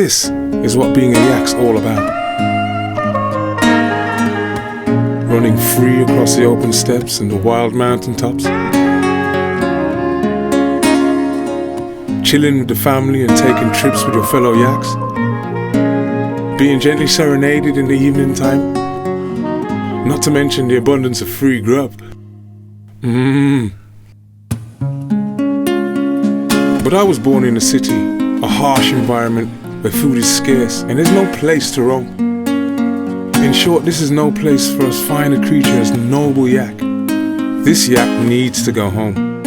This is what being a yak's all about. Running free across the open steppes and the wild mountain tops. Chilling with the family and taking trips with your fellow yaks. Being gently serenaded in the evening time. Not to mention the abundance of free grub. But I was born in a city, a harsh environment where food is scarce and there's no place to roam. In short, this is no place for as fine a creature as noble yak. This yak needs to go home.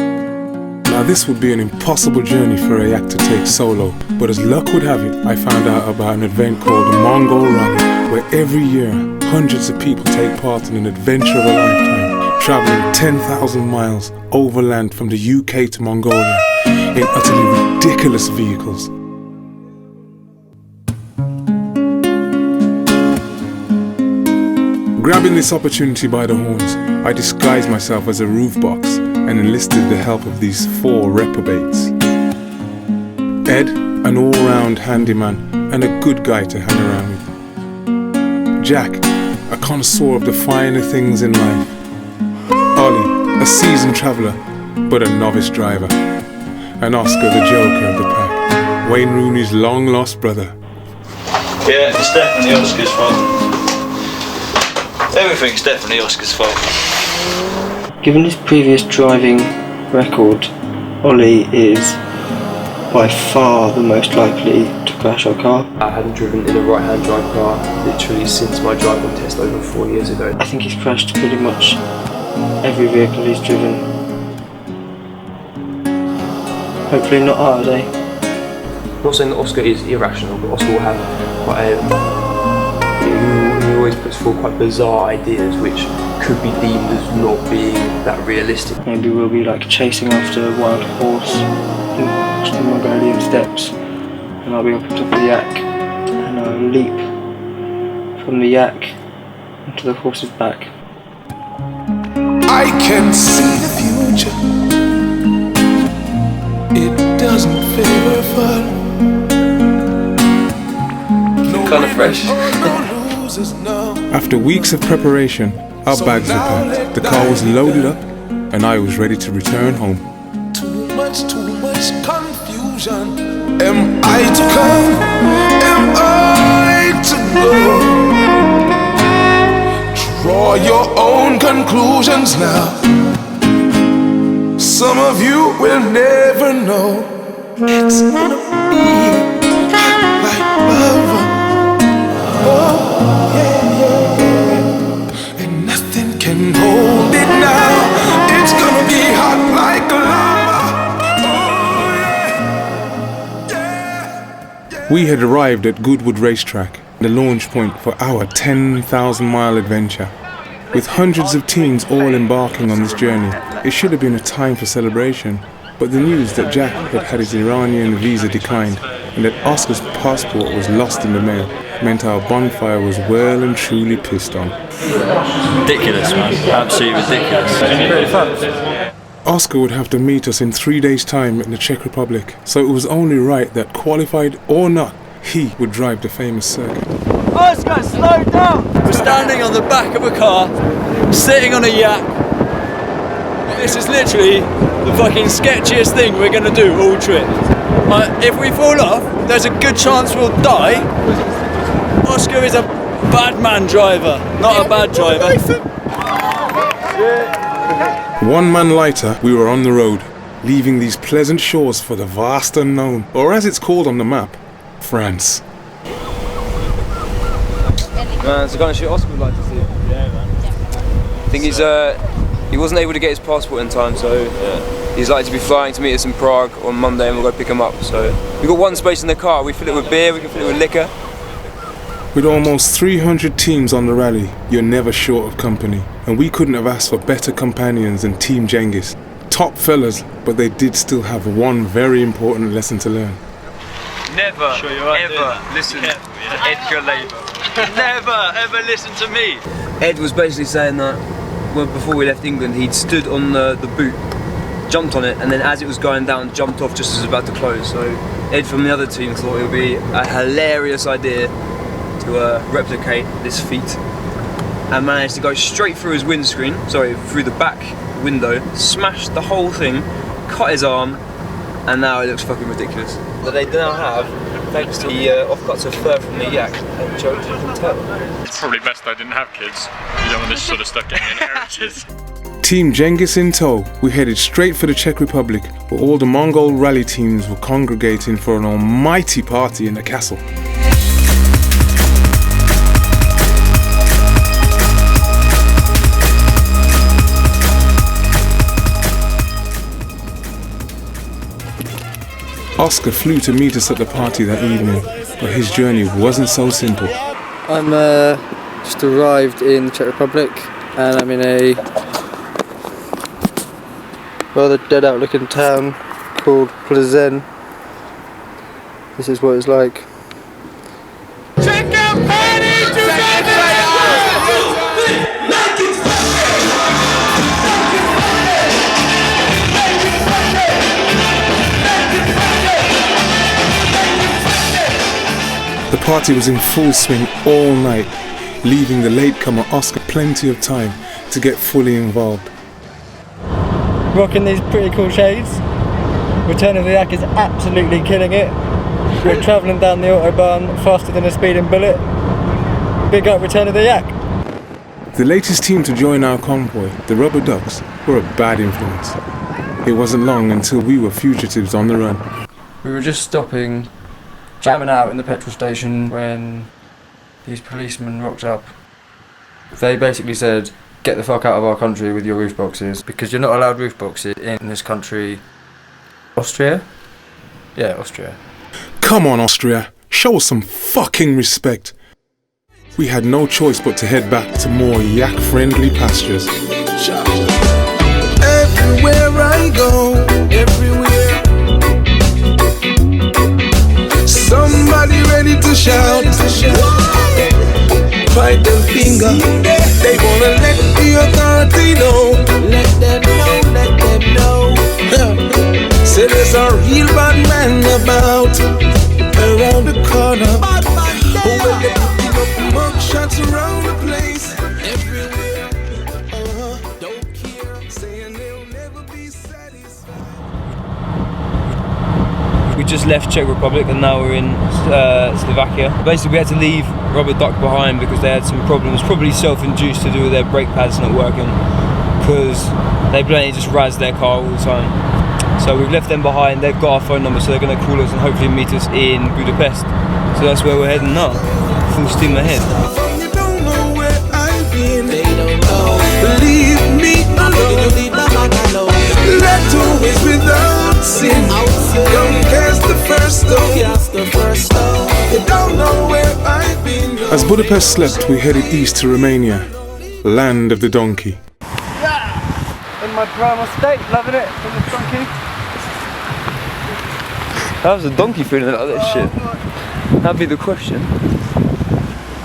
Now this would be an impossible journey for a yak to take solo, but as luck would have it, I found out about an event called the Mongol Rally, where every year hundreds of people take part in an adventure of a lifetime, travelling 10,000 miles overland from the UK to Mongolia in utterly ridiculous vehicles. Grabbing this opportunity by the horns, I disguised myself as a roof box and enlisted the help of these 4 reprobates. Ed, an all-round handyman and a good guy to hang around with. Jack, a connoisseur of the finer things in life. Ollie, a seasoned traveller, but a novice driver. And Oscar, the joker of the pack, Wayne Rooney's long-lost brother. Yeah, it's definitely Oscar's fault. Everything's definitely Oscar's fault. Given his previous driving record, Ollie is by far the most likely to crash our car. I hadn't driven in a right-hand drive car literally since my driving test over 4 years ago. I think he's crashed pretty much every vehicle he's driven. Hopefully not ours, eh? I'm not saying that Oscar is irrational, but Oscar will have quite a... He always puts forward quite bizarre ideas which could be deemed as not being that realistic. Maybe we'll be like chasing after a wild horse in the Mongolian steppes, and I'll be up on top of the yak, and I'll leap from the yak onto the horse's back. I can see the future. It doesn't favor fun. Kind of fresh. After weeks of preparation, our bags were packed, the car was loaded up, and I was ready to return home. Too much confusion. Am I to come? Am I to go? Draw your own conclusions now. Some of you will never know. It's gonna be like love. Oh, yeah. And nothing can hold it now. It's gonna be hot like lava. Oh, yeah. We had arrived at Goodwood Racetrack, the launch point for our 10,000-mile adventure. With hundreds of teens all embarking on this journey, it should have been a time for celebration. But the news that Jack had had his Iranian visa declined and that Oscar's passport was lost in the mail meant our bonfire was well and truly pissed on. Ridiculous, man. Absolutely ridiculous. Pretty fun. Oscar would have to meet us in 3 days' time in the Czech Republic, so it was only right that, qualified or not, he would drive the famous circuit. Oscar, slow down! We're standing on the back of a car, sitting on a yak. This is literally the fucking sketchiest thing we're gonna do all trip. If we fall off, there's a good chance we'll die. Oscar is a bad man driver, not a bad driver. 1 man lighter, we were on the road, leaving these pleasant shores for the vast unknown, or as it's called on the map, France. It's the kind of shit Oscar would like to see. Yeah, man. I think he wasn't able to get his passport in time, so he's likely to be flying to meet us in Prague on Monday, and we'll go pick him up. So we've got 1 space in the car. We fill it with beer, we can fill it with liquor. With almost 300 teams on the rally, you're never short of company, and we couldn't have asked for better companions than Team Genghis. Top fellas, but they did still have one very important lesson to learn. Never, ever listen to Edgar Labour. Never, ever listen to me. Ed was basically saying that well, before we left England, he'd stood on the boot jumped on it, and then as it was going down, jumped off just as it was about to close. So Ed from the other team thought it would be a hilarious idea to replicate this feat, and managed to go straight through his windscreen, through the back window, smashed the whole thing, cut his arm, and now it looks fucking ridiculous. But they now have, thanks to the offcuts of fur from the yak, a charities can tell. It's probably best I didn't have kids. You don't want this sort of stuff getting inherited. Team Genghis in tow, we headed straight for the Czech Republic, where all the Mongol rally teams were congregating for an almighty party in the castle. Oscar flew to meet us at the party that evening, but his journey wasn't so simple. I'm just arrived in the Czech Republic, and I'm in a rather dead out looking town called Plzeň. This is what it's like. The party was in full swing all night, leaving the latecomer Oscar plenty of time to get fully involved. Rocking these pretty cool shades. Return of the Yak is absolutely killing it. We're travelling down the autobahn faster than a speeding bullet. Big up Return of the Yak. The latest team to join our convoy, the Rubber Ducks, were a bad influence. It wasn't long until we were fugitives on the run. We were just stopping, jamming out in the petrol station when these policemen rocked up. They basically said, get the fuck out of our country with your roof boxes, because you're not allowed roof boxes in this country. Austria? Yeah, Austria. Come on, Austria, show us some fucking respect. We had no choice but to head back to more yak-friendly pastures. Everywhere I go, everywhere, somebody ready to shout. Fight the finger, they wanna let the authority know. Let them know, let them know. Say there's a real bad man about around the corner. Who will they putting up mug shots around the place? Everywhere, don't care, saying they'll never be satisfied. We just left Czech Republic and now we're in Slovakia. Basically we had to leave Rubber Duck behind because they had some problems, probably self-induced, to do with their brake pads not working, because they blatantly just razz their car all the time. So we've left them behind, they've got our phone number, so they're going to call us and hopefully meet us in Budapest. So that's where we're heading now, full steam ahead. You don't know where I've been, they don't know. Leave me alone. Let who is without sin, come cast the first stone. You don't know where I've been. As Budapest slept, we headed east to Romania, land of the donkey. In my primal state, loving it, in the donkey. How was a donkey feeling like this shit? That'd be the question.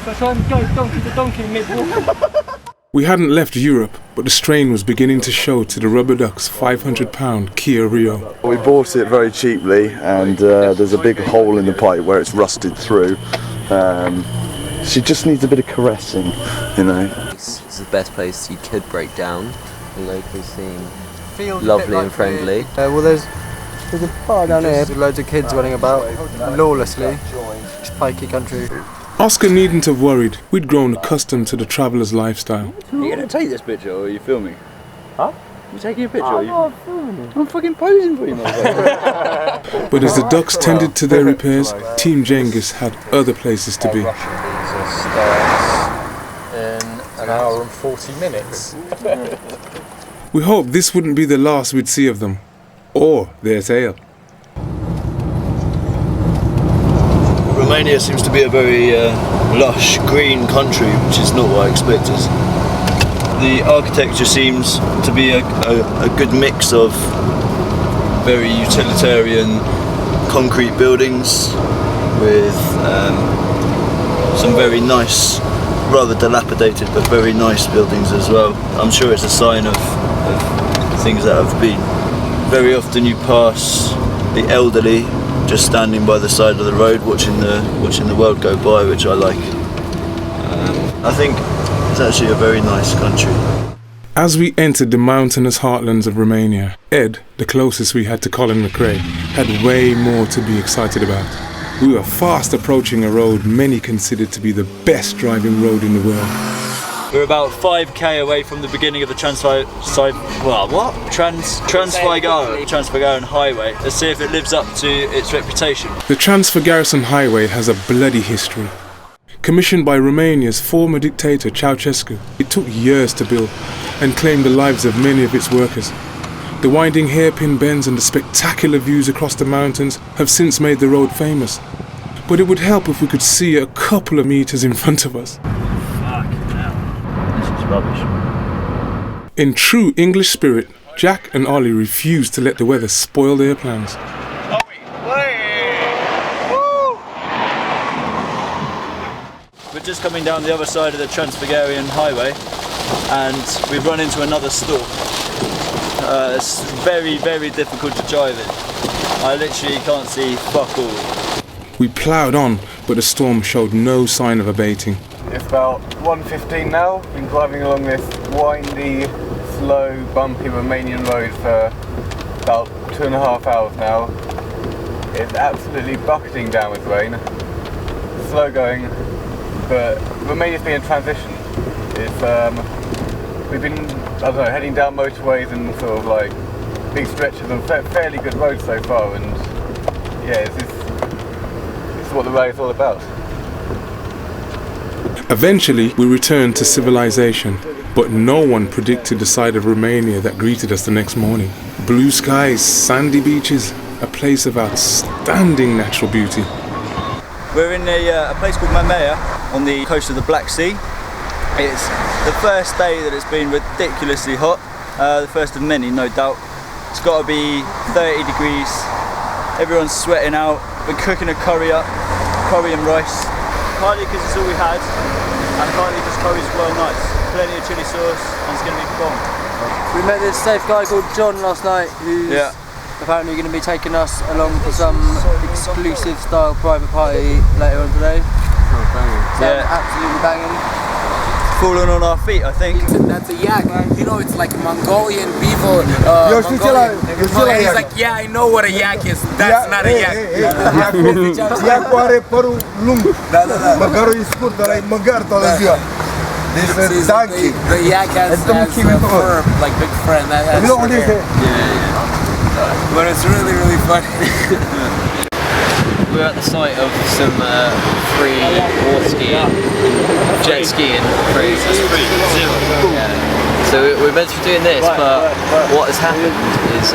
So try and go donkey to donkey mid-walk. We hadn't left Europe, but the strain was beginning to show to the Rubber Ducks' £500 Kia Rio. We bought it very cheaply, and there's a big hole in the pipe where it's rusted through. She just needs a bit of caressing, you know. It's the best place you could break down. The locals seem lovely and friendly. Well, there's a bar down here with loads of kids running about lawlessly. It's pikey country. Oscar needn't have worried. We'd grown accustomed to the traveller's lifestyle. Are you going to take this picture or are you filming? Huh? You taking a picture? I'm filming. I'm fucking posing for you, motherfucker. But as the ducks tended to their repairs, Team Genghis had other places to be. In an hour and 40 minutes. We hoped this wouldn't be the last we'd see of them, or their tale. Romania seems to be a very lush, green country, which is not what I expected. The architecture seems to be a good mix of very utilitarian concrete buildings with some very nice, rather dilapidated but very nice buildings as well. I'm sure it's a sign of things that have been very often you pass the elderly just standing by the side of the road watching the world go by, which I like. I think it's actually a very nice country. As we entered the mountainous heartlands of Romania, Ed, the closest we had to Colin McRae, had way more to be excited about. We were fast approaching a road many considered to be the best driving road in the world. We're about 5k away from the beginning of the Transfigarian Highway. Let's see if it lives up to its reputation. The Transfigarian Highway has a bloody history. Commissioned by Romania's former dictator Ceausescu, it took years to build and claimed the lives of many of its workers. The winding hairpin bends and the spectacular views across the mountains have since made the road famous. But it would help if we could see a couple of meters in front of us. Rubbish. In true English spirit, Jack and Ollie refused to let the weather spoil their plans. We're just coming down the other side of the Transfigarian Highway and we've run into another storm. It's very, very difficult to drive in. I literally can't see fuck all. We ploughed on, but the storm showed no sign of abating. It's about 1:15 now. Been driving along this windy, slow, bumpy Romanian road for about 2.5 hours now. It's absolutely bucketing down with rain. Slow going, but Romania's been in transition. It's we've been, I don't know, heading down motorways and sort of like big stretches of fairly good roads so far, and yeah, this is what the ride is all about. Eventually, we returned to civilization, but no one predicted the side of Romania that greeted us the next morning. Blue skies, sandy beaches, a place of outstanding natural beauty. We're in a place called Mamaia on the coast of the Black Sea. It's the first day that it's been ridiculously hot, the first of many, no doubt. It's got to be 30 degrees, everyone's sweating out. We're cooking a curry and rice. Partly because it's all we had, and partly because curry's well nice. Plenty of chilli sauce, and it's going to be bomb. We met this safe guy called John last night, who's apparently going to be taking us along to some exclusive style private party later on today. Absolutely banging. Falling on our feet, I think. That's a yak. You know, it's like Mongolian people. He's like, yeah, I know what a yak is. That's not a yak. Yak are părul lung. Măgarul e scurt, dar e măgar toată ziua. This is donkey. The yak has a fur, like big friend. But it's really, really funny. We're at the site of some free water skiing, jet skiing. So we're meant to be doing this, but what has happened is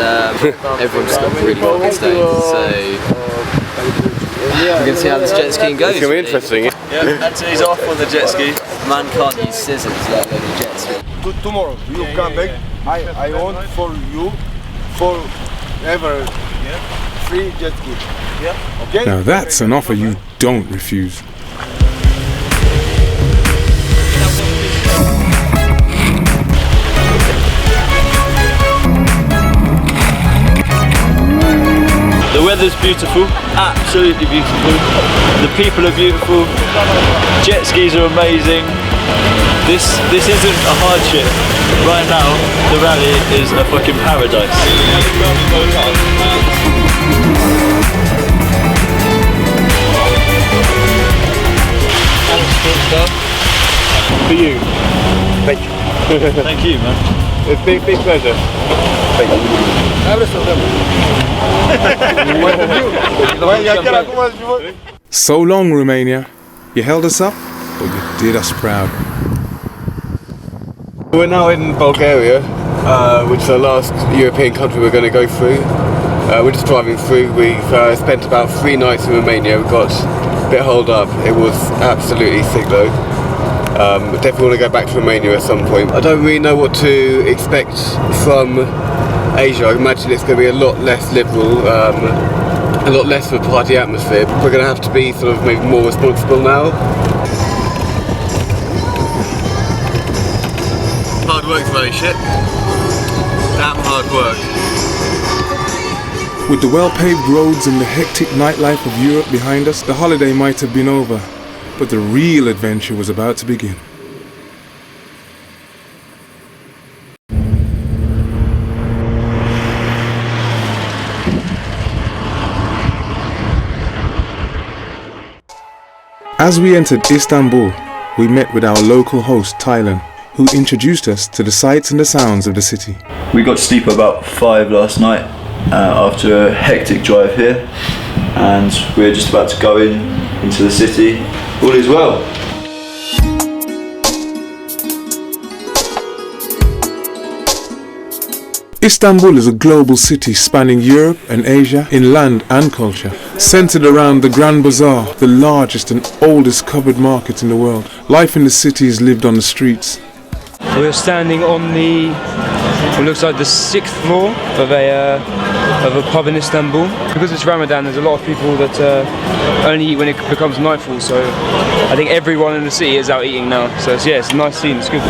everyone just got really fucking stoned. So we're going to see how this jet skiing goes. It's going to be interesting. Yeah, Anthony's off on the jet ski. Man can't use scissors like on the jet ski. Tomorrow you come back. I want for you forever free jet ski. Yeah. Okay. Now that's an offer you don't refuse. The weather's beautiful, absolutely beautiful. The people are beautiful. Jet skis are amazing. This isn't a hardship. Right now, the rally is a fucking paradise. For you. Thank you. Thank you, man. It's a big pleasure. Thank you. So long, Romania. You held us up, but you did us proud. We're now in Bulgaria, which is the last European country we're going to go through. We're just driving through. We've spent about 3 nights in Romania. We got a bit holed up. It was absolutely sick though. Definitely want to go back to Romania at some point. I don't really know what to expect from Asia. I imagine it's going to be a lot less liberal, a lot less of a party atmosphere. We're going to have to be sort of maybe more responsible now. Hard work's money, shit. Damn hard work. With the well-paved roads and the hectic nightlife of Europe behind us, the holiday might have been over, but the real adventure was about to begin. As we entered Istanbul, we met with our local host, Thailand, who introduced us to the sights and the sounds of the city. We got to sleep about 5 last night after a hectic drive here, and we're just about to go into the city. All is well. Istanbul is a global city spanning Europe and Asia in land and culture, centered around the Grand Bazaar, the largest and oldest covered market in the world. Life in the city is lived on the streets. We're standing on what looks like the 6th floor of a pub in Istanbul. Because it's Ramadan, there's a lot of people that only eat when it becomes nightfall, so I think everyone in the city is out eating now. So it's a nice scene, it's good.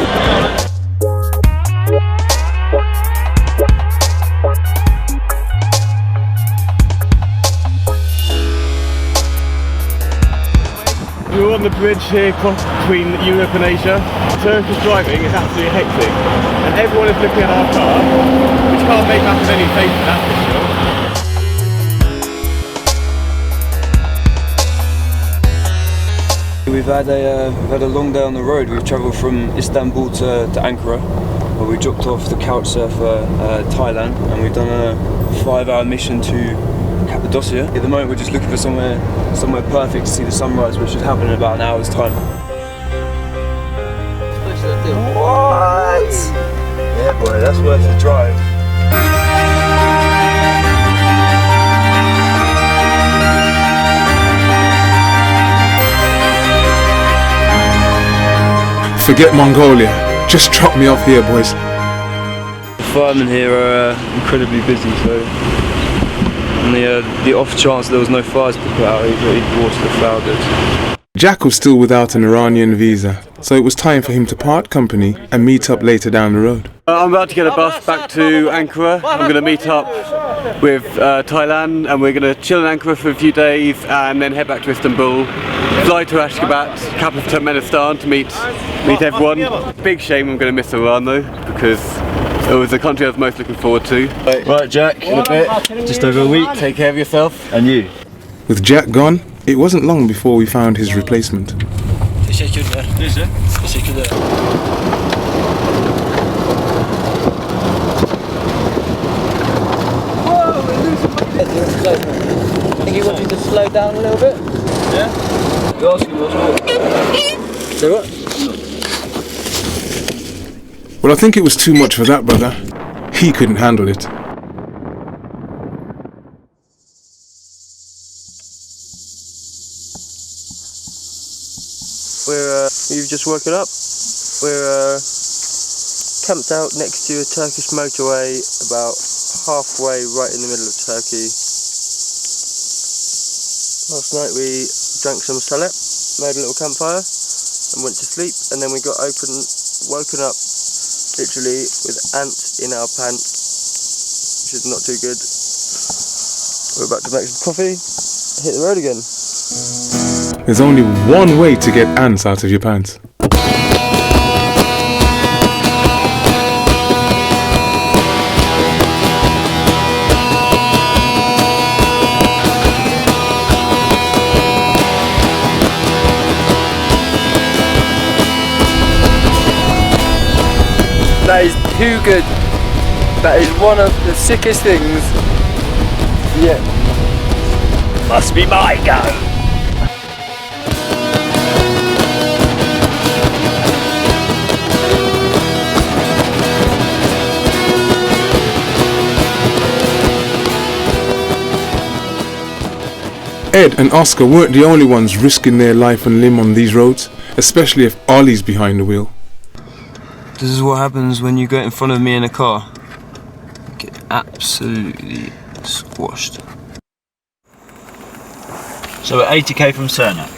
We're on the bridge here between Europe and Asia. Turkish driving is absolutely hectic, and everyone is looking at our car, which can't make much of any face, that's for sure. We've had a long day on the road. We've travelled from Istanbul to Ankara, where we dropped off the couch surfer Thailand, and we've done a 5-hour mission to Cappadocia. At the moment we're just looking for somewhere perfect to see the sunrise, which should happen in about an hour's time. What? Yeah boy, that's worth the drive. Forget Mongolia, just drop me off here, boys. The firemen here are incredibly busy, so on the off chance there was no fires to put out, he'd water the flower goods. Jack was still without an Iranian visa, so it was time for him to part company and meet up later down the road. I'm about to get a bus back to Ankara. I'm going to meet up with Thailand, and we're going to chill in Ankara for a few days and then head back to Istanbul. Fly to Ashgabat, capital of Turkmenistan, to meet everyone. Big shame I'm going to miss Iran though, because it was the country I was most looking forward to. Right Jack, in a bit, just over a week. Take care of yourself. And you. With Jack gone, it wasn't long before we found his replacement. Teşekkürler. Teşekkürler. I think he wants you to slow down a little bit. Yeah? You're asking what's what? Say what? Well, I think it was too much for that brother. He couldn't handle it. We've just woken up. We're camped out next to a Turkish motorway, about halfway right in the middle of Turkey. Last night we drank some salat, made a little campfire and went to sleep, and then we got woken up literally with ants in our pants, which is not too good. We're about to make some coffee, hit the road again. There's only one way to get ants out of your pants. That is too good. That is one of the sickest things. Yeah. Must be my go. Ed and Oscar weren't the only ones risking their life and limb on these roads, especially if Ollie's behind the wheel. This is what happens when you get in front of me in a car. You get absolutely squashed. So we're 80k from Cernak.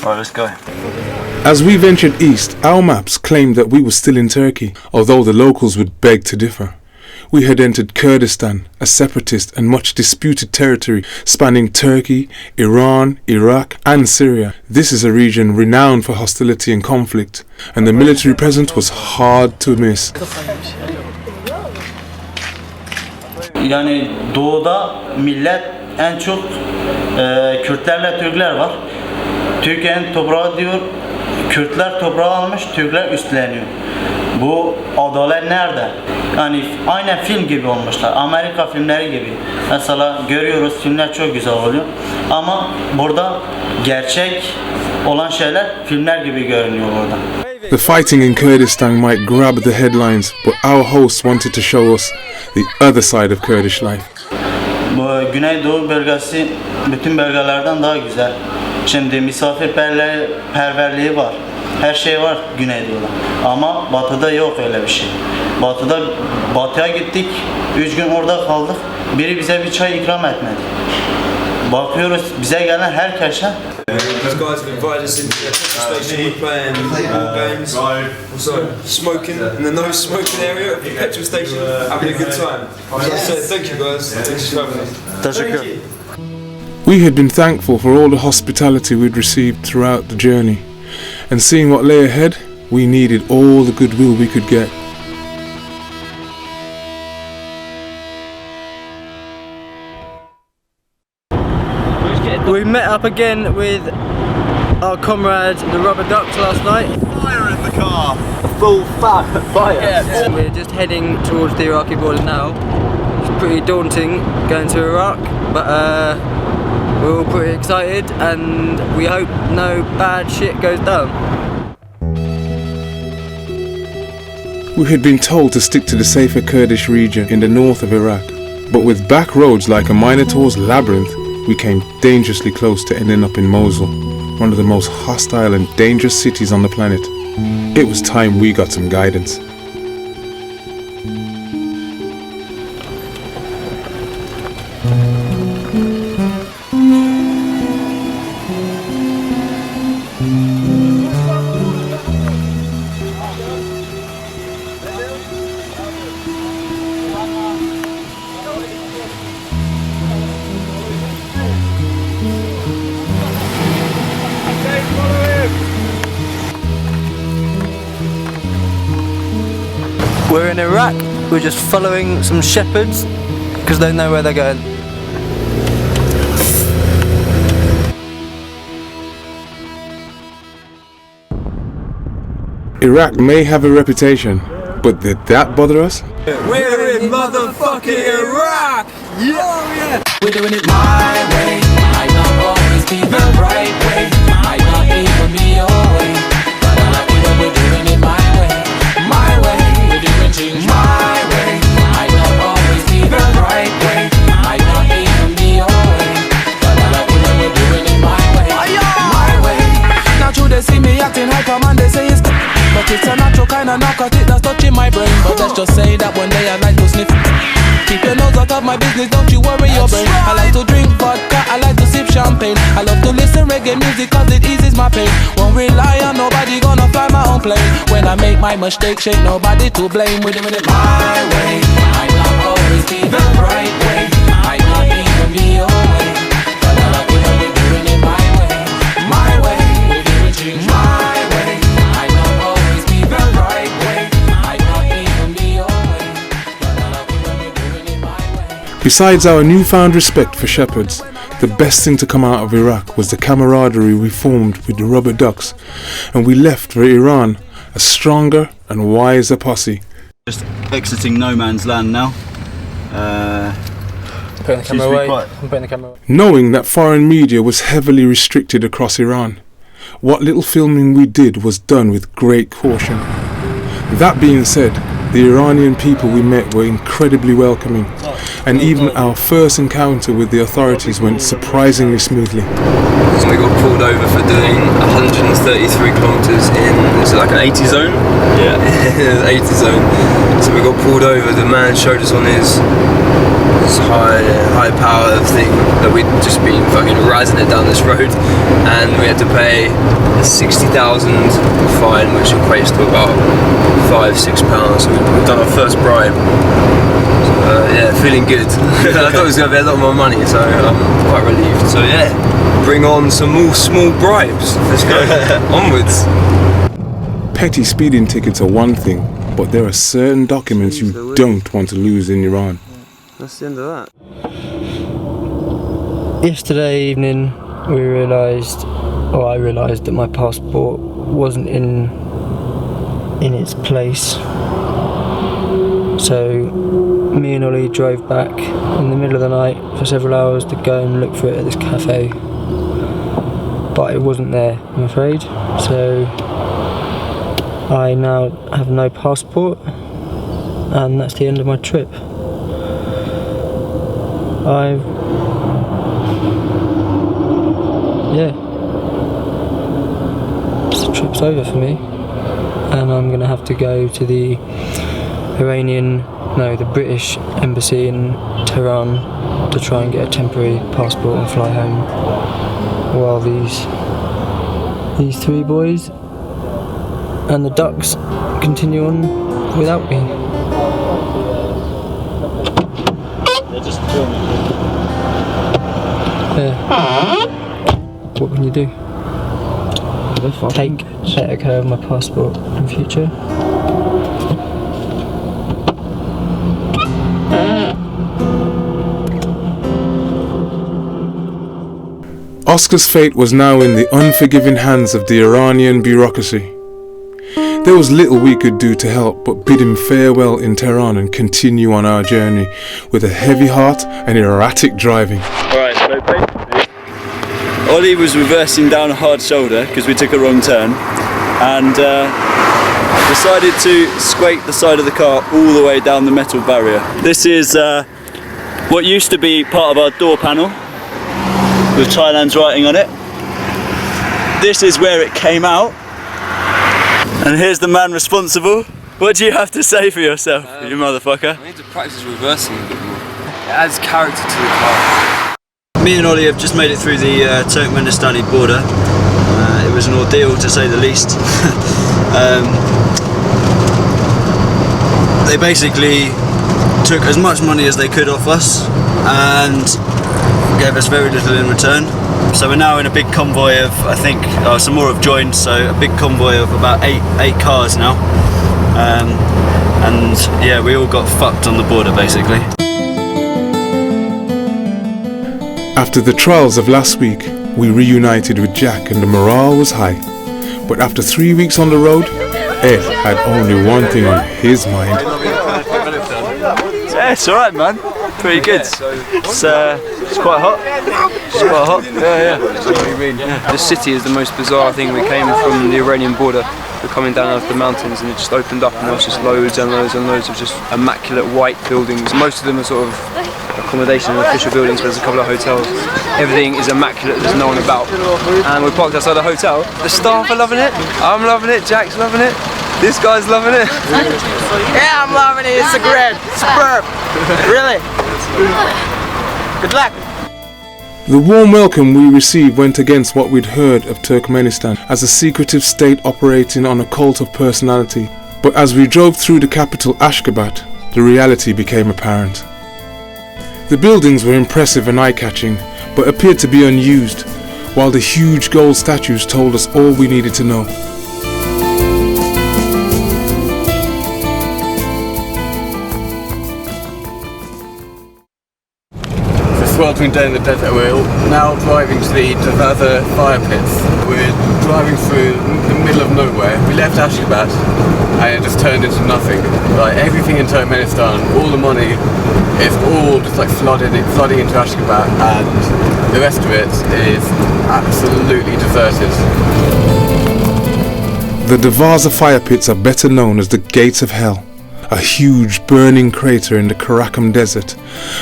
Right, let's go. As we ventured east, our maps claimed that we were still in Turkey, although the locals would beg to differ. We had entered Kurdistan, a separatist and much disputed territory spanning Turkey, Iran, Iraq and Syria. This is a region renowned for hostility and conflict, and the military presence was hard to miss. Yani doğuda millet en çok Kürtlerle Türkler var. Türkiye'nin toprağı diyor, Kürtler toprağı almış, Türkler üstleniyor. Bu adalet nerede? Yani aynen film gibi olmuşlar, Amerika filmleri gibi. Mesela görüyoruz, filmler çok güzel oluyor. Ama burada gerçek olan şeyler filmler gibi görünüyor orada. The fighting in Kurdistan might grab the headlines, but our host wanted to show us the other side of Kurdish life. Bu Güneydoğu bölgesi bütün bölgelerden daha güzel. Şimdi misafirperverliği var. Her şey var Güneydoğu'da. Ama Batı'da yok öyle bir şey. Batı'ya gittik, 3 gün orada kaldık. Biri bize bir çay ikram etmedi. Bakıyoruz bize gelen herkese. These guys have invited us into the petrol station. We're playing games, also smoking in the no smoking area of the petrol station, having a good time. So thank you guys. Thanks for having us. Thank you. We had been thankful for all the hospitality we'd received throughout the journey, and seeing what lay ahead, we needed all the goodwill we could get. We met up again with our comrades, the Rubber Ducks, last night. Fire in the car! A full fire! Yeah. We're just heading towards the Iraqi border now. It's pretty daunting going to Iraq, but we're all pretty excited and we hope no bad shit goes down. We had been told to stick to the safer Kurdish region in the north of Iraq, but with back roads like a Minotaur's labyrinth, we came dangerously close to ending up in Mosul, one of the most hostile and dangerous cities on the planet. It was time we got some guidance. We're in Iraq, we're just following some shepherds because they know where they're going. Iraq may have a reputation, but did that bother us? We're in motherfucking Iraq! Yeah! Oh, yeah! We're doing it my way. Might not always be the right way. Might not even be your way. But I like it when we're doing it my way. My way. We're doing things my way. Might not always be the right way. Might not even be your way. But I like it when we're doing it my way. My way. Now true they see me acting hyper man, they say it's but it's a natural kind of narcotic that's touching my brain. But let's just say that one day I like to sniff. Keep your nose out of my business, don't you worry your brain. I like to drink vodka, I like to sip champagne. I love to listen reggae music cause it eases my pain. Won't rely on nobody, gonna fly my own plane. When I make my mistakes, ain't nobody to blame. We're doing it my way. Might not always be the right way. Might not even be your way. But I like it when we're doing it my way. My way. We're doing things my way. Might not always be the right way. Might not even be your way. But I like it when we're doing it my way. Besides our newfound respect for shepherds, the best thing to come out of Iraq was the camaraderie we formed with the Rubber Ducks, and we left for Iran a stronger and wiser posse. Just exiting no man's land now. Putting the camera away. I'm putting the camera away. Knowing that foreign media was heavily restricted across Iran, what little filming we did was done with great caution. That being said, the Iranian people we met were incredibly welcoming, and even our first encounter with the authorities went surprisingly smoothly. So we got pulled over for doing 133 kilometers in, is it like an 80 zone? Yeah, 80 zone. So we got pulled over, the man showed us on his high power thing that we'd just been fucking razzing it down this road, and we had to pay a 60,000 fine, which equates to about £5-6. So we've done our first bribe. So Yeah, feeling good. I thought it was going to be a lot more money, so I'm quite relieved. So yeah, bring on some more small bribes. Let's go. Onwards. Petty speeding tickets are one thing, but there are certain documents you don't want to lose in Iran. That's the end of that. Yesterday evening we realised, or I realised, that my passport wasn't in its place. So me and Ollie drove back in the middle of the night for several hours to go and look for it at this cafe. But it wasn't there, I'm afraid. So I now have no passport, and that's the end of my trip. The trip's over for me, and I'm gonna have to go to the the British embassy in Tehran to try and get a temporary passport and fly home, while these three boys and the ducks continue on without me. They're just filming. Yeah. What can you do? Take better care of my passport in future. Oscar's fate was now in the unforgiving hands of the Iranian bureaucracy. There was little we could do to help but bid him farewell in Tehran and continue on our journey with a heavy heart and erratic driving. Alright, so basically, Ollie was reversing down a hard shoulder because we took a wrong turn, and decided to scrape the side of the car all the way down the metal barrier. This is what used to be part of our door panel with Thailand's writing on it. This is where it came out, and here's the man responsible. What do you have to say for yourself, you motherfucker? I need to practice reversing a bit more. It adds character to the car. Me and Ollie have just made it through the Turkmenistani border. It was an ordeal, to say the least. They basically took as much money as they could off us and gave us very little in return. So we're now in a big convoy of, I think, some more have joined, so a big convoy of about eight cars now. And yeah, we all got fucked on the border basically. After the trials of last week, we reunited with Jack and the morale was high. But after 3 weeks on the road, Ed had only one thing on his mind. Yeah, it's alright, man. Pretty good. It's quite hot. It's quite hot. Yeah. What do you mean? Yeah. The city is the most bizarre thing. We came from the Iranian border. We're coming down out of the mountains, and it just opened up, and there was just loads and loads and loads of just immaculate white buildings. Most of them are sort of accommodation and official buildings, but there's a couple of hotels. Everything is immaculate, there's no one about. And we parked outside the hotel. The staff are loving it, I'm loving it, Jack's loving it, this guy's loving it. Yeah, I'm loving it, it's a great, superb, really. Good luck. The warm welcome we received went against what we'd heard of Turkmenistan as a secretive state operating on a cult of personality. But as we drove through the capital Ashgabat, the reality became apparent. The buildings were impressive and eye-catching, but appeared to be unused, while the huge gold statues told us all we needed to know. Sweltering day in the desert. We're now driving to the Tavaza fire pits. We're driving through the middle of nowhere. We left Ashgabat and it just turned into nothing. Like everything in Turkmenistan, all the money is all just like flooding into Ashgabat, and the rest of it is absolutely deserted. The Tavaza fire pits are better known as the Gates of Hell, a huge burning crater in the Karakum Desert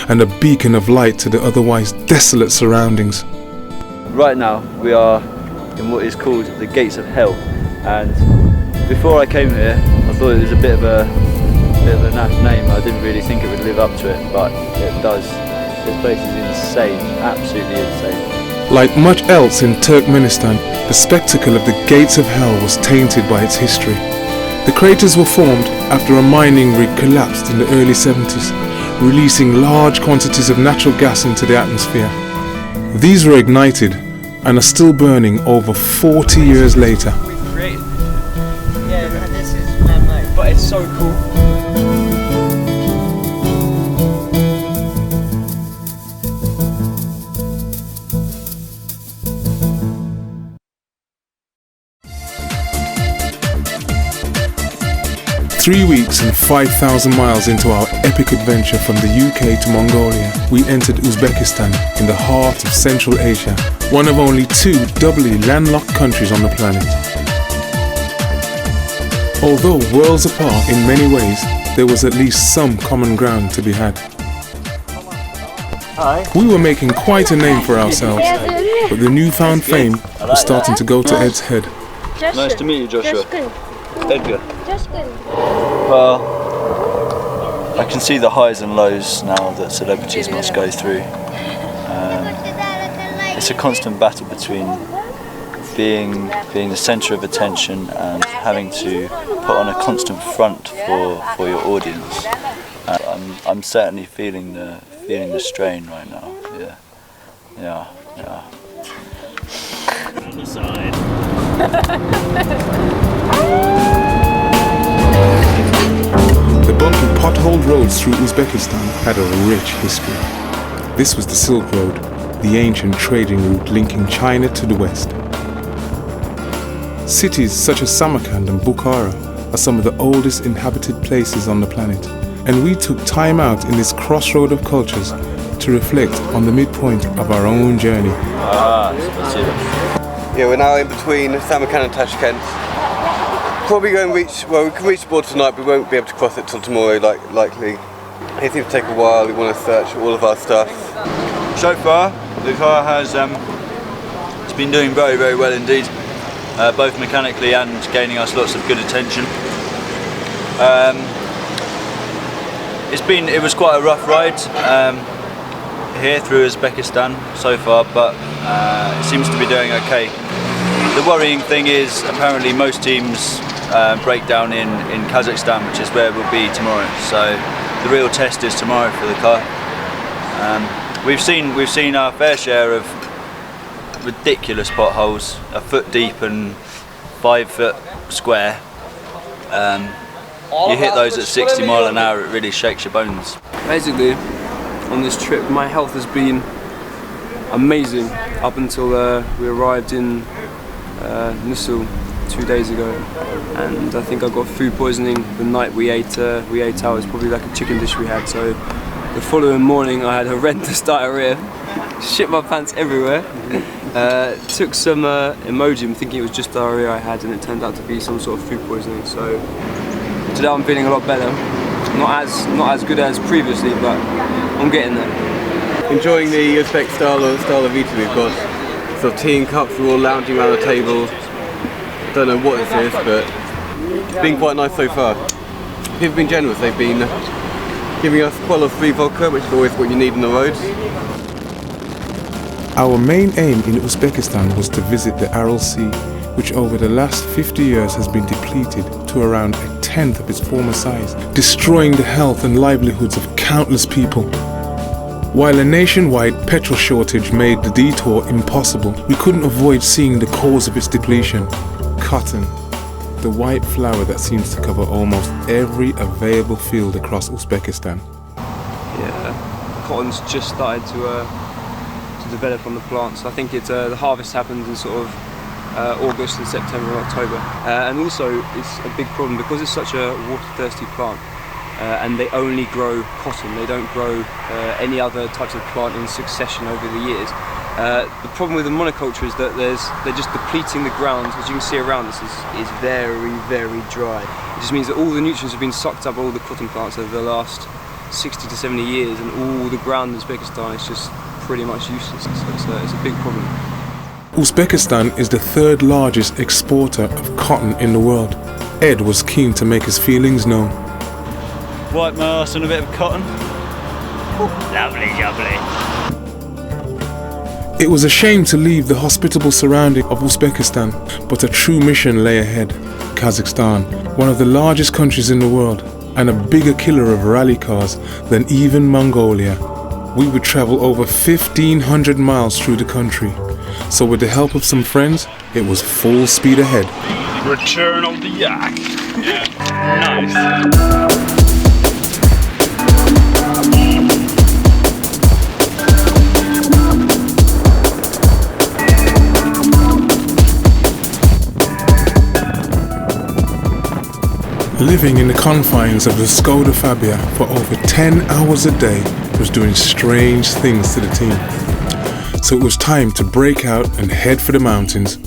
and a beacon of light to the otherwise desolate surroundings. Right now we are in what is called the Gates of Hell, and before I came here I thought it was a bit of a naff name. I didn't really think it would live up to it, but it does. This place is insane, absolutely insane. Like much else in Turkmenistan, the spectacle of the Gates of Hell was tainted by its history. The craters were formed after a mining rig collapsed in the early 70s, releasing large quantities of natural gas into the atmosphere. These were ignited and are still burning over 40 years later. We've created. Yeah, this is man-made. But it's so cool. 3 weeks and 5,000 miles into our epic adventure from the UK to Mongolia, we entered Uzbekistan in the heart of Central Asia, one of only 2 doubly landlocked countries on the planet. Although worlds apart in many ways, there was at least some common ground to be had. We were making quite a name for ourselves, but the newfound fame was starting to go to Ed's head. Nice to meet you, Joshua. Edgar. Well, I can see the highs and lows now that celebrities must go through. It's a constant battle between being the centre of attention and having to put on a constant front for your audience. I'm certainly feeling the strain right now. Yeah. On the side. The bumpy potholed roads through Uzbekistan had a rich history. This was the Silk Road, the ancient trading route linking China to the west. Cities such as Samarkand and Bukhara are some of the oldest inhabited places on the planet, and we took time out in this crossroad of cultures to reflect on the midpoint of our own journey. Yeah, we're now in between Samarkand and Tashkent. Probably going to reach, well, we can reach the border tonight, but we won't be able to cross it till tomorrow, likely. It's going to take a while. We want to search all of our stuff. So far, the car has it's been doing very, very well indeed, both mechanically and gaining us lots of good attention. It was quite a rough ride here through Uzbekistan so far, but it seems to be doing okay. The worrying thing is apparently most teams break down in Kazakhstan, which is where we'll be tomorrow. So the real test is tomorrow for the car. We've seen our fair share of ridiculous potholes, a foot deep and 5 foot square. You hit those at 60 miles an hour, it really shakes your bones. Basically, on this trip, my health has been amazing up until we arrived in Nusul 2 days ago, and I think I got food poisoning the night we ate out. It was probably like a chicken dish we had. So the following morning I had horrendous diarrhea, shit my pants everywhere. Took some Imodium thinking it was just diarrhea I had, and it turned out to be some sort of food poisoning. So today I'm feeling a lot better. Not as good as previously, but I'm getting there. Enjoying the Uzbek style of eating we've got. Sort of tea and cups, we're all lounging around the table. Don't know what this is, but it's been quite nice so far. People have been generous. They've been giving us quite a lot of free vodka, which is always what you need on the road. Our main aim in Uzbekistan was to visit the Aral Sea, which over the last 50 years has been depleted to around 1/10 of its former size, destroying the health and livelihoods of countless people. While a nationwide petrol shortage made the detour impossible, we couldn't avoid seeing the cause of its depletion: cotton, the white flower that seems to cover almost every available field across Uzbekistan. Yeah, cotton's just started to develop on the plants. I think it's the harvest happened in sort of August and September and October, and also it's a big problem because it's such a water-thirsty plant. And they only grow cotton, they don't grow any other types of plant in succession over the years. The problem with the monoculture is that they're just depleting the ground. As you can see around us, is very, very dry. It just means that all the nutrients have been sucked up by all the cotton plants over the last 60 to 70 years, and all the ground in Uzbekistan is just pretty much useless. So it's a big problem. Uzbekistan is the 3rd largest exporter of cotton in the world. Ed was keen to make his feelings known. Wipe my arse on a bit of cotton. Lovely, lovely. It was a shame to leave the hospitable surrounding of Uzbekistan, but a true mission lay ahead. Kazakhstan, one of the largest countries in the world, and a bigger killer of rally cars than even Mongolia. We would travel over 1,500 miles through the country. So with the help of some friends, it was full speed ahead. Return of the yak. Yeah. Nice. Living in the confines of the Skoda Fabia for over 10 hours a day was doing strange things to the team. So it was time to break out and head for the mountains.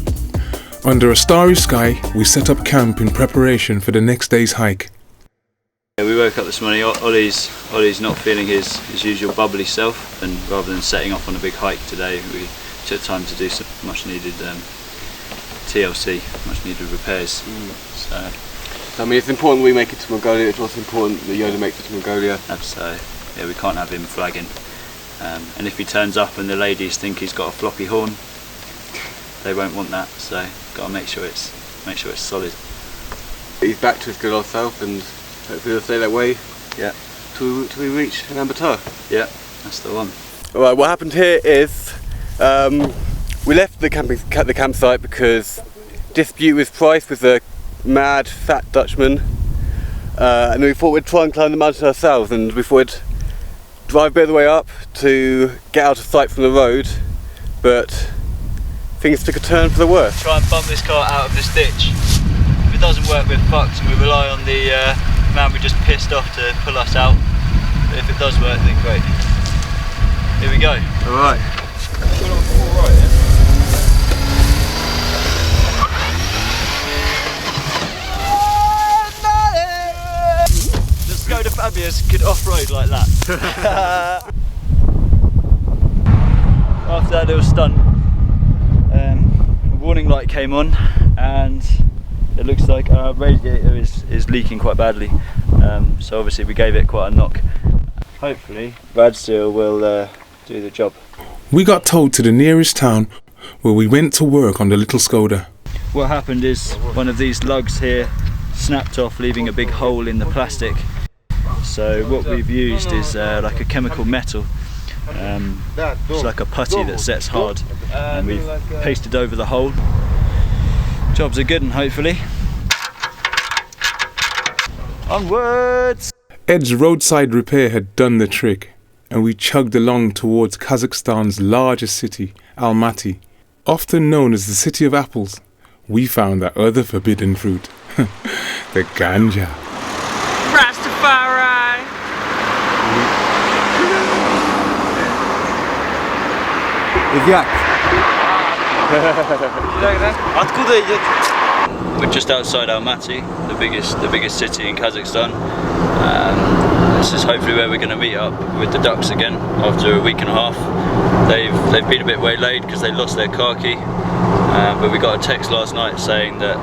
Under a starry sky, we set up camp in preparation for the next day's hike. Yeah, we woke up this morning, Ollie's not feeling his usual bubbly self, and rather than setting off on a big hike today, we took time to do some much needed TLC, much needed repairs. So I mean, it's important we make it to Mongolia. It's also important that Yoda makes it to Mongolia. So yeah, we can't have him flagging. And if he turns up and the ladies think he's got a floppy horn, they won't want that. So got to make sure it's solid. He's back to his good old self, and hopefully he'll stay that way. Yeah. Till we reach Ulaanbaatar. Yeah, that's the one. All right. What happened here is we left the campsite because dispute with Price with a mad fat Dutchman, and we thought we'd try and climb the mountain ourselves, and we thought we'd drive a bit of the way up to get out of sight from the road, but things took a turn for the worse. Try and bump this car out of this ditch. If it doesn't work, we're fucked, and we rely on the man we just pissed off to pull us out. But if it does work, then great. Here we go. Alright. Skoda Fabias could off-road like that. After that little stunt, a warning light came on, and it looks like our radiator is leaking quite badly. So obviously we gave it quite a knock. Hopefully Radsteel will do the job. We got towed to the nearest town where we went to work on the little Skoda. What happened is one of these lugs here snapped off, leaving a big hole in the plastic. So what we've used is like a chemical metal. It's like a putty that sets hard, and we've pasted over the hole. Jobs are good, and hopefully onwards. Ed's roadside repair had done the trick, and we chugged along towards Kazakhstan's largest city, Almaty. Often known as the city of apples, we found that other forbidden fruit, the ganja. Rastafari! We're just outside Almaty, the biggest city in Kazakhstan. This is hopefully where we're going to meet up with the ducks again after a week and a half. They've been a bit waylaid because they lost their car key, but we got a text last night saying that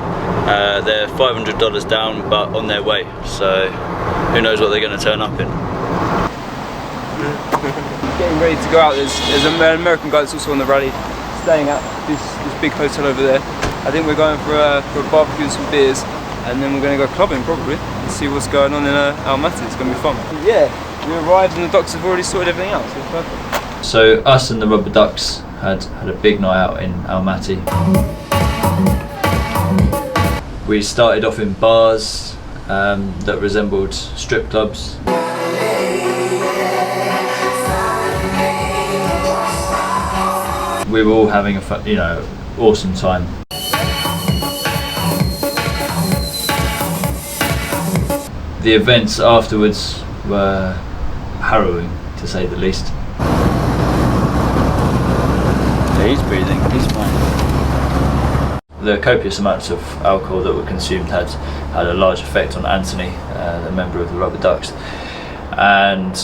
they're $500 down but on their way. So who knows what they're going to turn up in. Getting ready to go out. There's an American guy that's also on the rally, staying at this big hotel over there. I think we're going for a barbecue and some beers, and then we're going to go clubbing probably and see what's going on in Almaty. It's going to be fun. Yeah, we arrived and the ducks have already sorted everything out, so it's perfect. So us and the rubber ducks had a big night out in Almaty. We started off in bars that resembled strip clubs. We were all having a awesome time. The events afterwards were harrowing, to say the least. Yeah, he's breathing, he's fine. The copious amounts of alcohol that were consumed had a large effect on Anthony, the member of the Rubber Ducks, and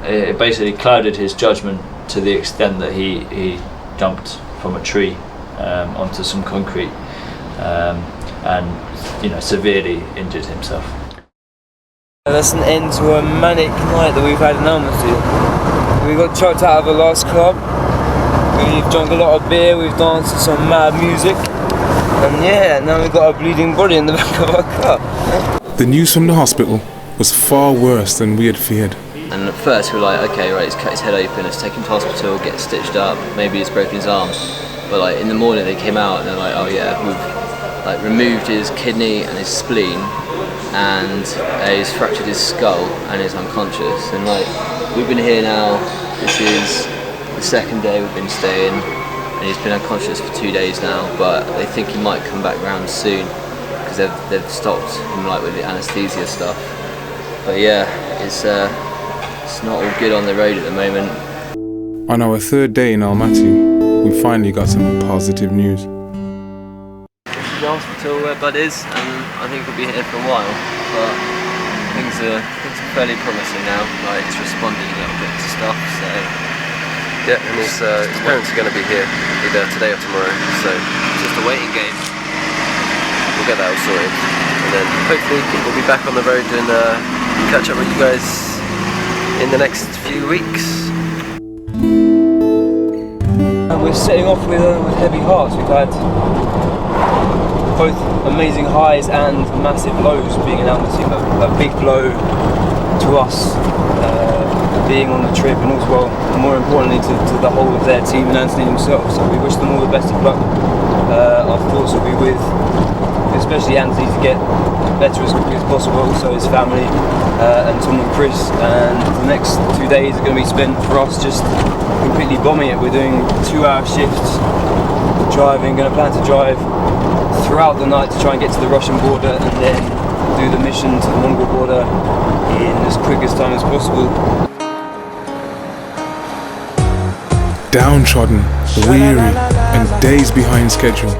it basically clouded his judgment to the extent that he jumped from a tree onto some concrete and severely injured himself. That's an end to a manic night that we've had in Almaty. We got chucked out of the last club, we've drunk a lot of beer, we've danced to some mad music, And yeah, now we've got a bleeding body in the back of our car. The news from the hospital was far worse than we had feared. And at first we were like, okay, right, let's cut his head open, let's take him to hospital, get stitched up, maybe he's broken his arm. But like in the morning they came out and they're like, oh yeah, we've like removed his kidney and his spleen, and he's fractured his skull and he's unconscious. And like, we've been here now, this is the second day we've been staying, and he's been unconscious for 2 days now, but they think he might come back round soon, because they've stopped him like with the anaesthesia stuff. But yeah, it's not all good on the road at the moment. On our third day in Almaty, we finally got some positive news. This is the hospital where Bud is, and I think he'll be here for a while, but things are fairly promising now. Like, it's responding a little bit to stuff, so... Yeah, and his parents are going to be here either today or tomorrow, so it's just a waiting game. We'll get that all sorted, and then hopefully we'll be back on the road and catch up with you guys in the next few weeks. And we're setting off with heavy hearts. We've had both amazing highs and massive lows being in Almaty. A big blow to us being on the trip, and also, well, more importantly to the whole of their team and Anthony himself. So we wish them all the best of luck. Our thoughts will be with especially Anthony to get better as quickly as possible, also his family and Tom and Chris. And the next 2 days are going to be spent for us just completely bombing it. We're doing 2-hour shifts, driving, going to plan to drive throughout the night to try and get to the Russian border, and then do the mission to the Mongol border in as quick as time as possible. Downtrodden, weary, and days behind schedule,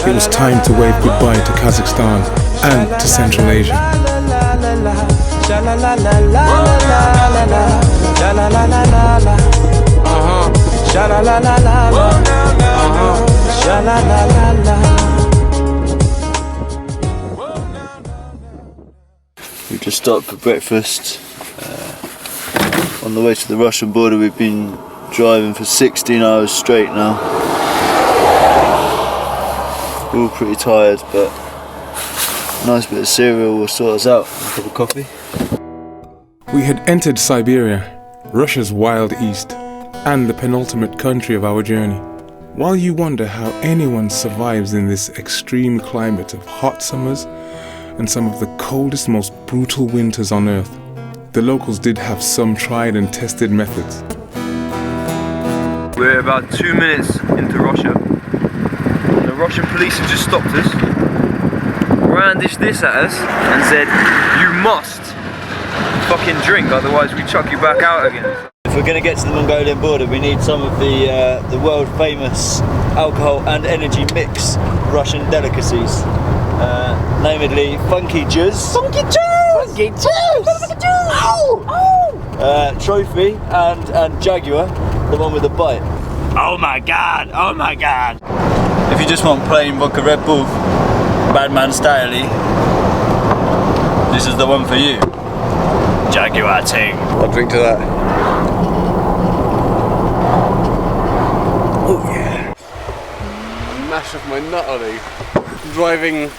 it was time to wave goodbye to Kazakhstan and to Central Asia. We just stopped for breakfast. On the way to the Russian border, we've been driving for 16 hours straight now. We're all pretty tired, but a nice bit of cereal will sort us out. A cup of coffee. We had entered Siberia, Russia's wild east, and the penultimate country of our journey. While you wonder how anyone survives in this extreme climate of hot summers and some of the coldest, most brutal winters on earth, the locals did have some tried and tested methods. We're about 2 minutes into Russia. The Russian police have just stopped us, brandished this at us, and said, "You must fucking drink, otherwise we chuck you back out again." If we're going to get to the Mongolian border, we need some of the world famous alcohol and energy mix Russian delicacies. Namely, funky juice. Funky juice! Funky juice! Funky juice! Ow! Ow! Trophy and Jaguar, the one with the bite. Oh my god! Oh my god! If you just want plain vodka Red Bull, bad man style, this is the one for you. Jaguar ting. I'll drink to that. Oh yeah. Mash off my nut on it. Driving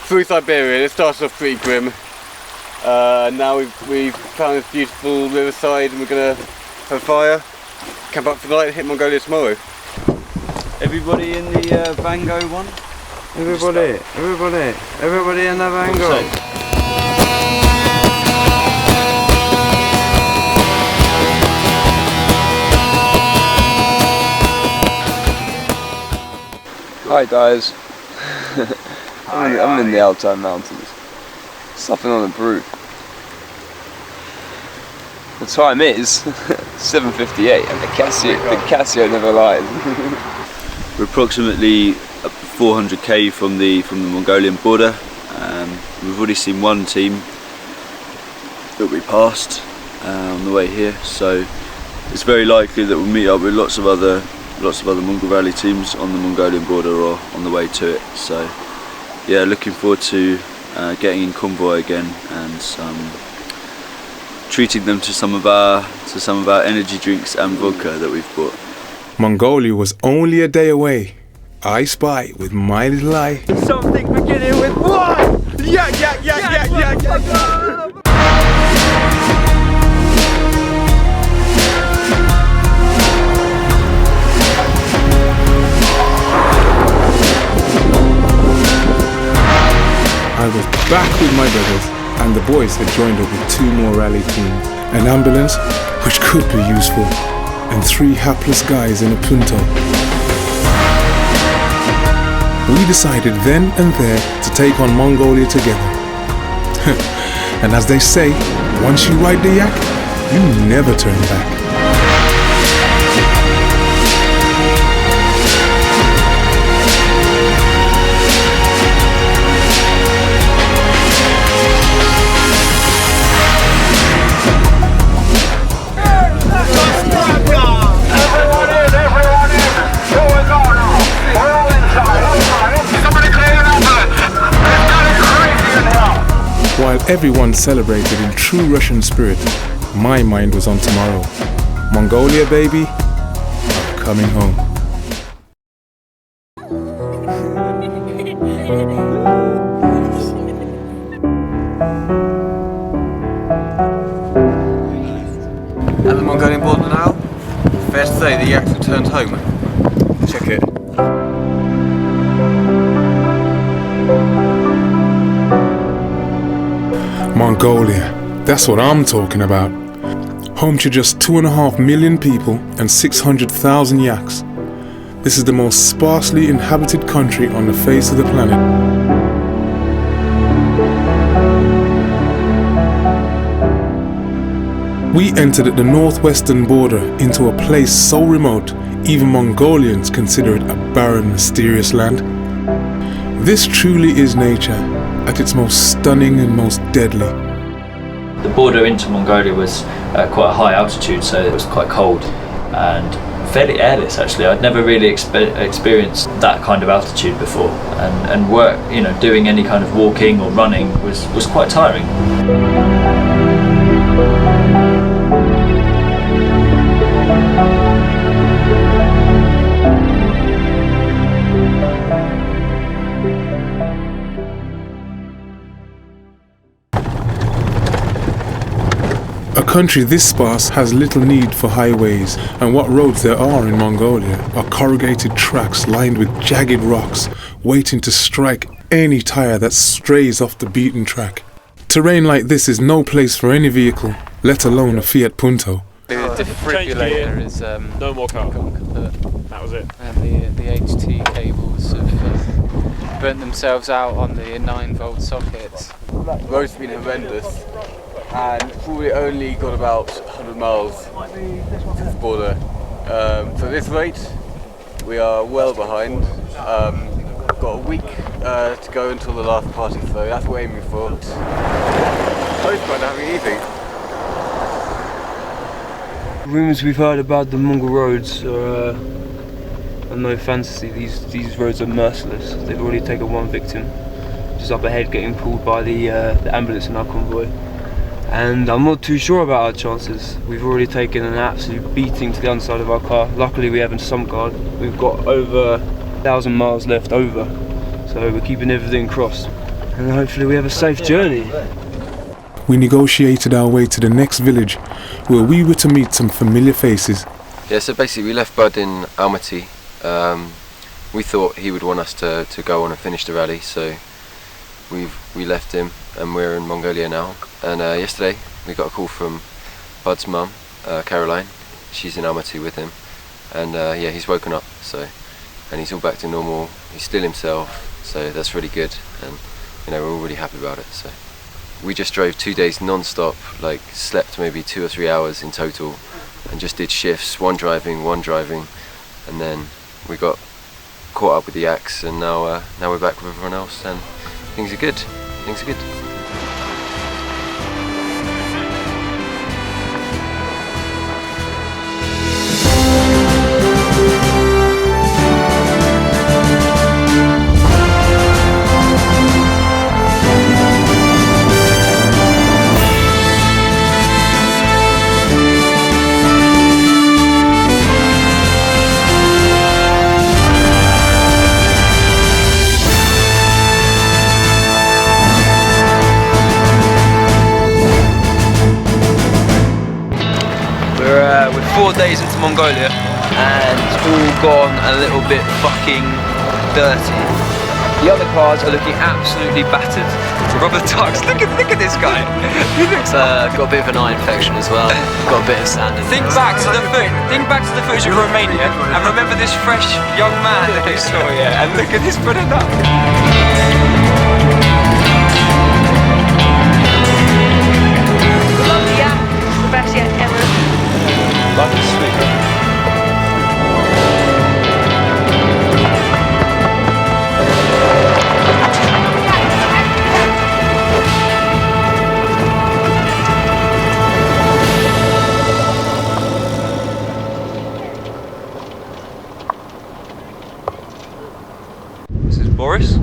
through Siberia, it started off pretty grim. Now we've found this beautiful riverside, and we're gonna have a fire, camp up for the night and hit Mongolia tomorrow. Everybody in the Vango one? Everybody in the Vango. Hi guys, I'm in the Altai Mountains, supping on a brew. The time is 7:58 and the Casio never lies. We're approximately 400k from the Mongolian border. We've already seen one team that we passed on the way here, so it's very likely that we'll meet up with lots of other Mongol rally teams on the Mongolian border or on the way to it. So yeah, looking forward to getting in convoy again and treating them to some of our energy drinks and vodka that we've bought. Mongolia was only a day away, I spy with my little eye. Something beginning with one! Yak, yak, yak, yak, yak, yak, yak. I was back with my brothers, and the boys had joined up with 2 more rally teams, an ambulance, which could be useful, and 3 hapless guys in a punto. We decided then and there to take on Mongolia together. And as they say, once you ride the yak, you never turn back. While everyone celebrated in true Russian spirit, my mind was on tomorrow. Mongolia, baby, I'm coming home. At the Mongolian border now, fair to say the yak's returned home. Check it. Mongolia, that's what I'm talking about. Home to just 2.5 million people and 600,000 yaks. This is the most sparsely inhabited country on the face of the planet. We entered at the northwestern border into a place so remote, even Mongolians consider it a barren, mysterious land. This truly is nature, at its most stunning and most deadly. The border into Mongolia was quite a high altitude, so it was quite cold and fairly airless actually. I'd never really experienced that kind of altitude before, and work, you know, doing any kind of walking or running was quite tiring. A country this sparse has little need for highways, and what roads there are in Mongolia are corrugated tracks lined with jagged rocks, waiting to strike any tire that strays off the beaten track. Terrain like this is no place for any vehicle, let alone a Fiat Punto. The defibrillator is no more car. That was it. And the HT cables have burnt themselves out on the 9-volt sockets. The road's been horrendous, and probably only got about 100 miles to the border. So at this rate, we are well behind. Got a week to go until the last party, so that's what we're aiming for. Both quite having easy. Rumours we've heard about the Mongol roads are no fantasy. These roads are merciless. They've already taken 1 victim, just up ahead, getting pulled by the ambulance in our convoy. And I'm not too sure about our chances. We've already taken an absolute beating to the underside of our car. Luckily we have a sump guard. We've got over 1,000 miles left over, so we're keeping everything crossed. And hopefully we have a safe journey. We negotiated our way to the next village, where we were to meet some familiar faces. Yeah, so basically we left Bud in Almaty. We thought he would want us to go on and finish the rally, so we left him, and we're in Mongolia now. And yesterday we got a call from Bud's mum, Caroline. She's in Almaty with him, and yeah, he's woken up, and he's all back to normal. He's still himself, so that's really good, and you know, we're all really happy about it. So we just drove 2 days non-stop, like slept maybe 2 or 3 hours in total, and just did shifts, one driving, and then we got caught up with the yaks, and now we're back with everyone else, and things are good. 4 days into Mongolia and it's all gone a little bit fucking dirty. The other cars are looking absolutely battered. Rubber ducks, look at this guy. He looks got a bit of an eye infection as well. Got a bit of sand in Think back to the footage of Romania and remember this fresh young man that you saw here, and look at this brother duck. Love the yak, the best yak ever. That is sweet. Boris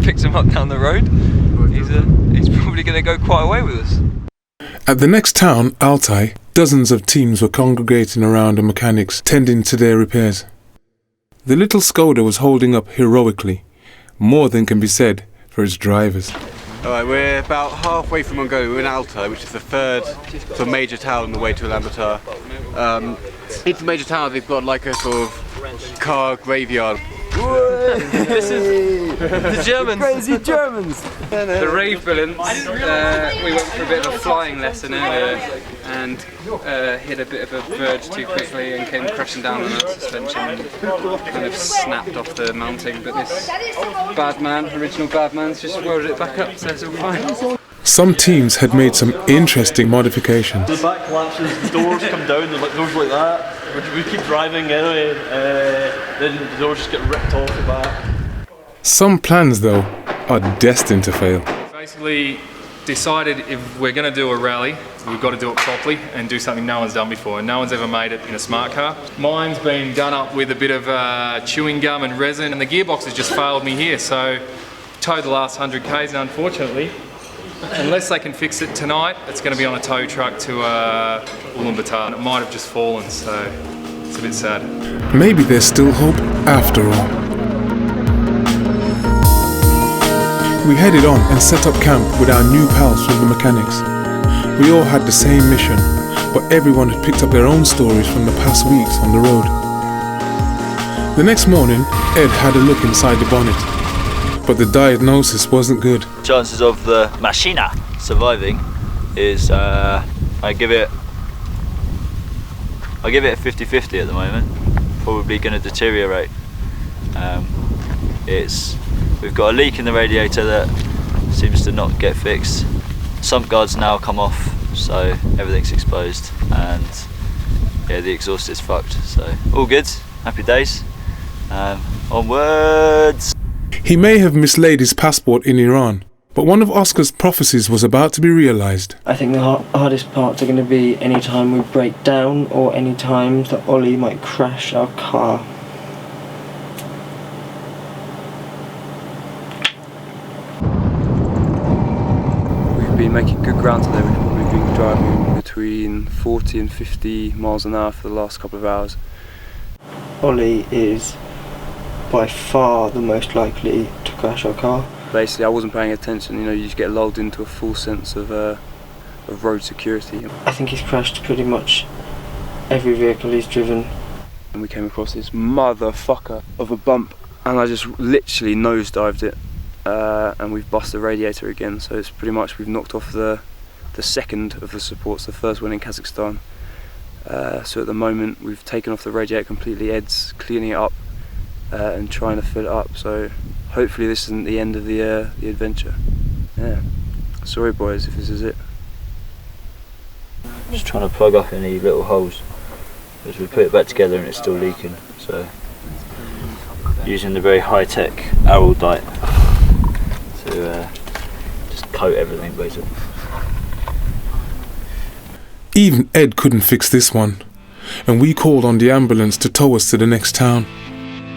picks him up down the road. He's probably going to go quite a way with us. At the next town, Altai, dozens of teams were congregating around the mechanics, tending to their repairs. The little Skoda was holding up heroically, more than can be said for its drivers. Alright, we're about halfway from Mongolia. We're in Altai, which is the third sort of major town on the way to Ulaanbaatar. It's a major town. They've got like a sort of car graveyard. This is the Germans. Crazy Germans. The rave villains. We went for a bit of a flying lesson earlier and hit a bit of a verge too quickly and came crashing down on our suspension and kind of snapped off the mounting. But this bad man, original bad man's just welded it back up, so it's all fine. Some teams had made some interesting modifications. The back collapses, the doors come down, they're like doors like that. We keep driving anyway, then the doors just get ripped off the back. Some plans, though, are destined to fail. Basically decided if we're going to do a rally, we've got to do it properly and do something no one's done before. And no one's ever made it in a smart car. Mine's been done up with a bit of chewing gum and resin, and the gearbox has just failed me here. So towed the last 100 k's, and unfortunately, unless they can fix it tonight, it's going to be on a tow truck to Ulaanbaatar. It might have just fallen, so it's a bit sad. Maybe there's still hope after all. We headed on and set up camp with our new pals from the mechanics. We all had the same mission, but everyone had picked up their own stories from the past weeks on the road. The next morning, Ed had a look inside the bonnet, but the diagnosis wasn't good. Chances of the Machina surviving is I give it a 50-50 at the moment. Probably going to deteriorate. We've got a leak in the radiator that seems to not get fixed. Sump guards now come off, so everything's exposed, and yeah, the exhaust is fucked. So all good, happy days. Onwards. He may have mislaid his passport in Iran, but one of Oscar's prophecies was about to be realised. I think the hardest parts are going to be any time we break down or any times that Ollie might crash our car. We've been making good ground today. We've probably been driving between 40 and 50 miles an hour for the last couple of hours. Ollie is by far the most likely to crash our car. Basically, I wasn't paying attention. You know, you just get lulled into a full sense of road security. I think he's crashed pretty much every vehicle he's driven. And we came across this motherfucker of a bump, and I just literally nosedived it, and we've bust the radiator again. So it's pretty much we've knocked off the second of the supports, the first one in Kazakhstan. So at the moment we've taken off the radiator completely. Ed's cleaning it up and trying to fill it up. So hopefully this isn't the end of the adventure. Yeah. Sorry boys if this is it. Just trying to plug up any little holes as we put it back together and it's still leaking. So using the very high-tech Araldite to just coat everything basically. Even Ed couldn't fix this one, and we called on the ambulance to tow us to the next town.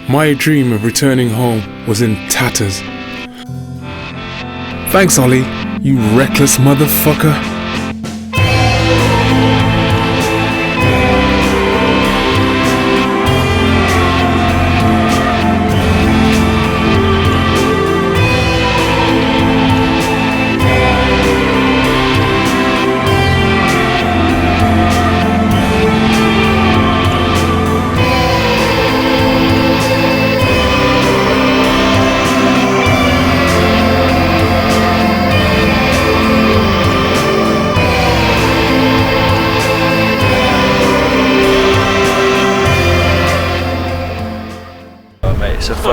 My dream of returning home was in tatters. Thanks, Ollie, you reckless motherfucker.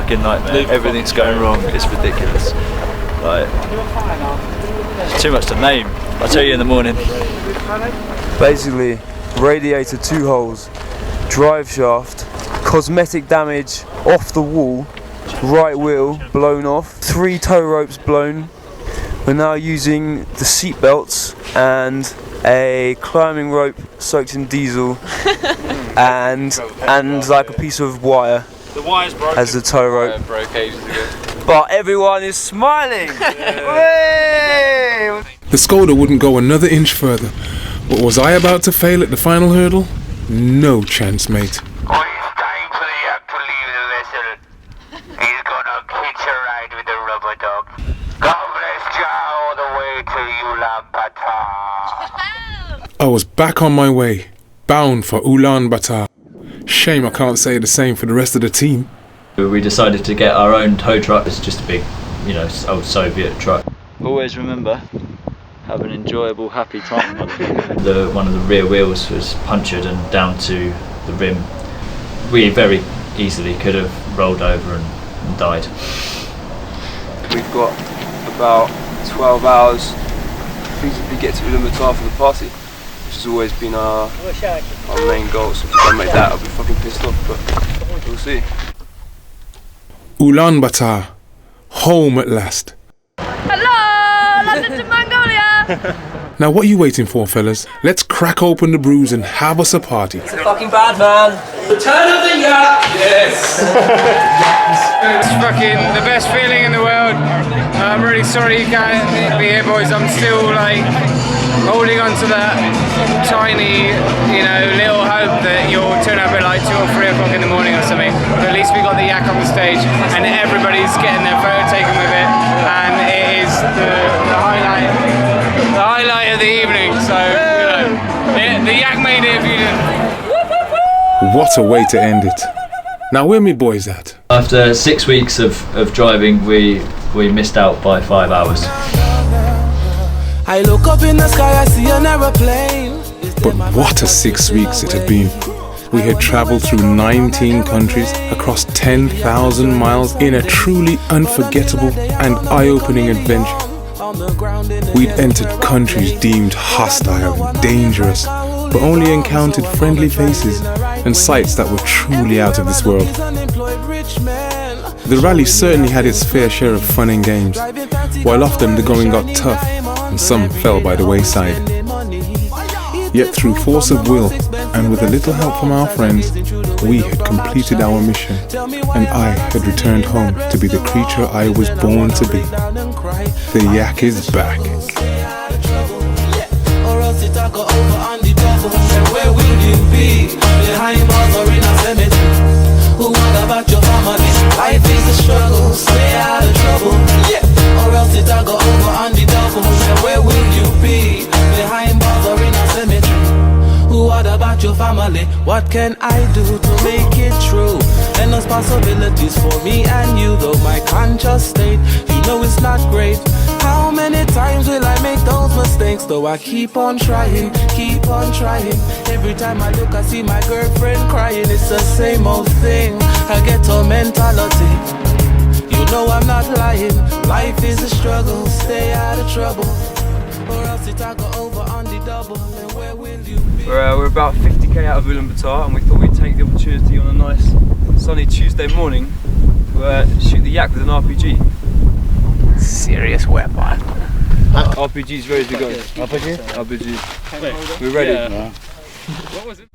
fucking nightmare. Everything's going wrong. It's ridiculous. Like, it's too much to name. I'll tell you in the morning. Basically, radiator 2 holes, drive shaft, cosmetic damage off the wall, right wheel blown off, 3 tow ropes blown. We're now using the seat belts and a climbing rope soaked in diesel and like a piece of wire The wire's broken. as the tow rope. Broke ages ago. But everyone is smiling! Way! The Skoda wouldn't go another inch further, but was I about to fail at the final hurdle? No chance, mate. I was back on my way, bound for Ulaanbaatar. Shame I can't say the same for the rest of the team. We decided to get our own tow truck. It's just a big, you know, old Soviet truck. Always remember, have an enjoyable, happy time. One of the rear wheels was punctured and down to the rim. We very easily could have rolled over and died. We've got about 12 hours feasibly get to Ulaanbaatar for the party, which has always been our main goal. So if we don't make that, I'll be fucking pissed off, but we'll see. Ulaanbaatar, home at last. Hello, London to Mongolia. Now what are you waiting for, fellas? Let's crack open the brews and have us a party. It's a fucking bad man. Return of the yak. Yes. It's fucking the best feeling in the world. I'm really sorry you can't be here, boys. I'm still like holding on to that tiny, you know, little hope that you'll turn up at like 2 or 3 o'clock in the morning or something. But at least we got the yak on the stage and everybody's getting their photo taken with it, and it is the highlight of the evening. So, you know, the yak made it if you didn't. What a way to end it. Now where me boys at? After 6 weeks of driving, we missed out by 5 hours. I look up in the sky, I see an aeroplane. But what a 6 weeks it had been. We had travelled through 19 countries, across 10,000 miles in a truly unforgettable and eye-opening adventure. We'd entered countries deemed hostile and dangerous, but only encountered friendly faces and sights that were truly out of this world. The rally certainly had its fair share of fun and games, while often the going got tough and some fell by the wayside. Yet through force of will and with a little help from our friends, we had completed our mission, and I had returned home to be the creature I was born to be. The yak is back. Where will you be? Behind bars or in a cemetery? What about your family? Life is a struggle, stay out of trouble. Or else it'll go over on the double. Where will you be? Behind bars or in a cemetery? What about your family? What can I do to make it true? Endless possibilities for me and you, though my conscious state, you know it's not great. How many times will I make those mistakes? Though I keep on trying, keep on trying. Every time I look, I see my girlfriend crying. It's the same old thing, I get a mentality. You know I'm not lying. Life is a struggle, stay out of trouble. Or else it'll go over on the double. And where will you be? We're about 50k out of Ulaanbaatar, and we thought we'd take the opportunity on a nice sunny Tuesday morning to shoot the yak with an RPG. Serious weapon. RPG's ready to go. RPG? RPG. We're ready. Yeah. What was it?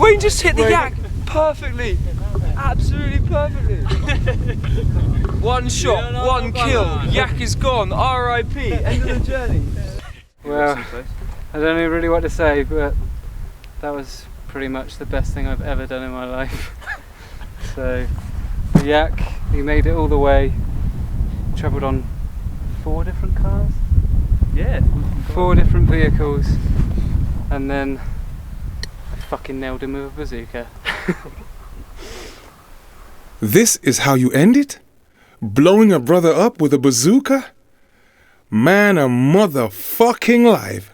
We just hit the yak perfectly. Absolutely perfectly. One shot, one kill. Yak is gone. R.I.P. End of the journey. Well, I don't know really what to say, but that was pretty much the best thing I've ever done in my life. So, the yak, he made it all the way. Travelled on 4 different cars? Yeah. 4 different vehicles. And then I fucking nailed him with a bazooka. This is how you end it? Blowing a brother up with a bazooka? Man, a motherfucking live.